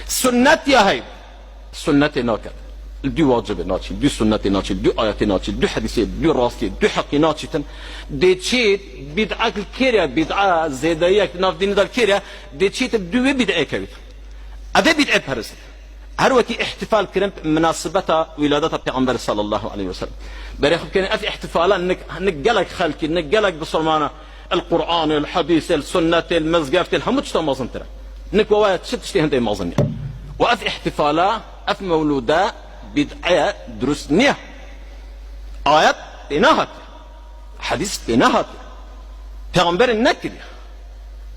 سنت يا هي سنت ناكد دو واجب ناتشي دو سنت ناتشي دو آيات ناتشي دو حديثي دو راستي دو حقي ناتشي دي تشيت بدعة الكيريا بدعة زيدايا ناف دين دال كيريا دي تشيت دو بدعة كويت أبي بدعة بهرس هر وكي احتفال كرم مناسبة ولادة پیغمبر صلى الله عليه وسلم بريخ كان أف احتفالا نك قالك خلقي نك قالك بصرمانة القرآن الحديث السنة المزقافة الهم تشتا ترى نك ووايا تشتي هندي مازن وأف احتفالا أف مولودا بدعة درسنية آيات بناهت حديث بناهت پیغمبر نكري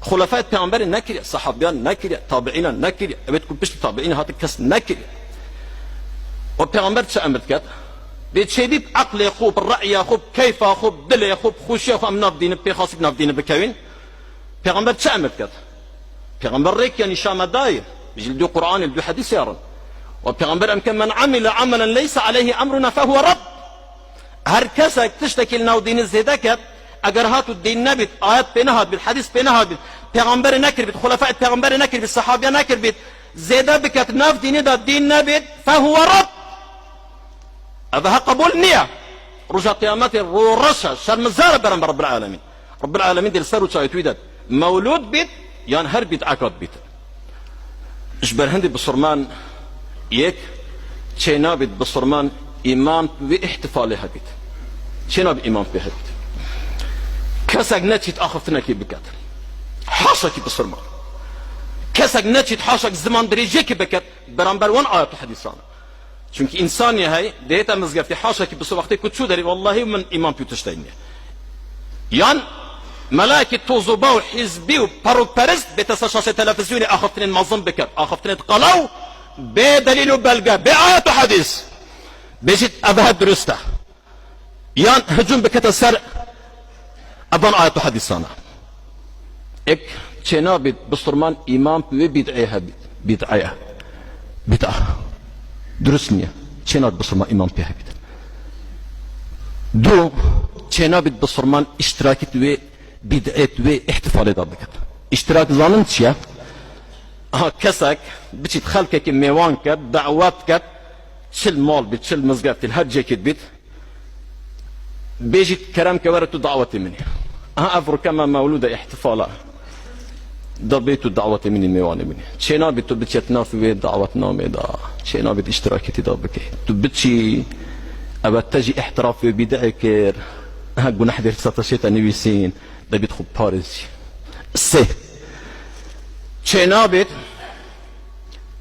خلفاء پیغمبر نكري صحابيان نكري تابعين نكري أبيتكم بشت تابعين هات كس نكري وبيغمبر شو أمرت كات بيتشديد عقل يخوب الرأي يخوب كيف يخوب دل يخوب خوش يخوب ناف دين بيخاصب ناف دين بكوين بيغمبر شو أمرت كات بيغمبر ريك يعني شام داير بيجلدو قرآن يلدو حديث يارن وبيغمبر أمكن من عمل عملا ليس عليه أمرنا فهو رد هركسك تشتكي لنا ودين الزيدكت اگر هاتو الدين نبت آيات بينهاد بالحديث بينهاد بيغمبر نكر بيت خلفاء بيغمبر نكر بيت الصحابة نكر بيت زيدا بكت ناف دين دا الدين نبت فهو رد هذا قبول نية رجع قيامته رشا شرمزار برم رب العالمين رب العالمين دي السر وشايت ويداد مولود بيت يان هر بيت عقد بيت اجبر هندي بصرمان يك تشينا بيت بصرمان إمام باحتفالها بيت تشينا بإمام بها بيت كسك نتشت أخفتنا كي بكت حاشا كي بصرمان كسك نتشت حاشا زمان دريجي كي بكت برامبر وان آيات حديثانا چونك إنسانية هاي ديتا مزقفتي حاشا كي بصر وقتي كنت شو داري والله من إمام بيوتشتيني يان ملاكي توزوبا وحزبي وباروك بارست بتساشاشي تلفزيوني أخفتني المنظم بكت أخفتني قلو بدليل بلغة بآيات حديث بيجيت أبها درسته يان هجوم بكت السر أبان آيات حديثانا إك چنا بيت بصرمان إمام بدعيها بدعة درسنية چنا بصرمان إمام بها بيت دو چنا بيت بصرمان اشتراكت و بدعت و احتفالي دابكت اشتراك ظانن چيا كسك بتشي خلقك ميوان كت دعوات كت شل مال بيت شل مزقات الهجة كت بيت بيجي كرام كورتو دعوتي مني أفر كما مولودة احتفالا ضبيتو دعوتي مني ميواني مني شينا بيتو بتشتنا في دعوتنا ميدا شينا بيت اشتراكتي دابكي تو بتشي أبتجي احتراف في بدعكر هاقو نحضر ستاشيتا نويسين دا بيدخل باريس سي شينا بيت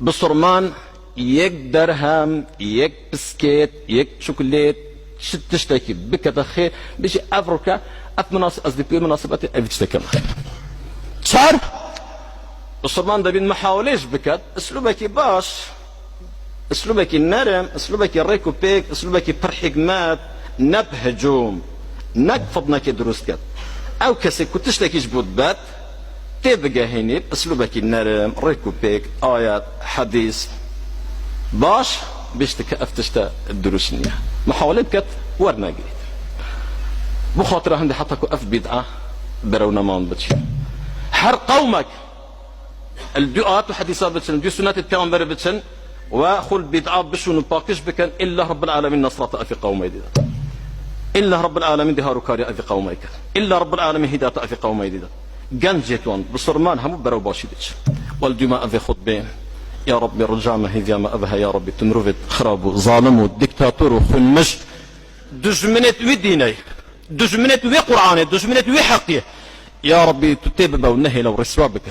بصرمان يك درهم يك بسكيت يك شوكولات شت تشتكي بك خير بيجي افريكا قصدي مناسبات تشتكي خير صار بصرمان دا بين محاوليش بكت اسلوبك باش اسلوبك النرم اسلوبك الريكو بيك اسلوبك برحق مات نبهجوم نقفضنا كدروسكت او كسي كنت تشتكي جبود بات تبقى هني اسلوبك النرم ريكو بيك ايات حديث باش بيشتك افتشتا الدروسنية محاولة بكت ورنا قريت بخاطر عندي حطكوا اف بدعة برونا مان بتشي حر قومك الدعاءات وحديثات بتشن دي سنات التغمبر بتشن وخل بدعة بشون باكش بكن الا رب العالمين نصرة في قومي دي الا رب العالمين دهارو كاري في قومي الا رب العالمين هداية في قومي دي جنجتوان بصرمان هم برو باشيدش والدماء في خطبين يا رب رجعنا هذيا ما أبها يا رب تنرفد خرابو ظالمو ديكتاتورو خنمش دجمنت وديني دجمنت وقرآني دجمنت وحقيه يا ربي تتبع ونهي لو رسوابك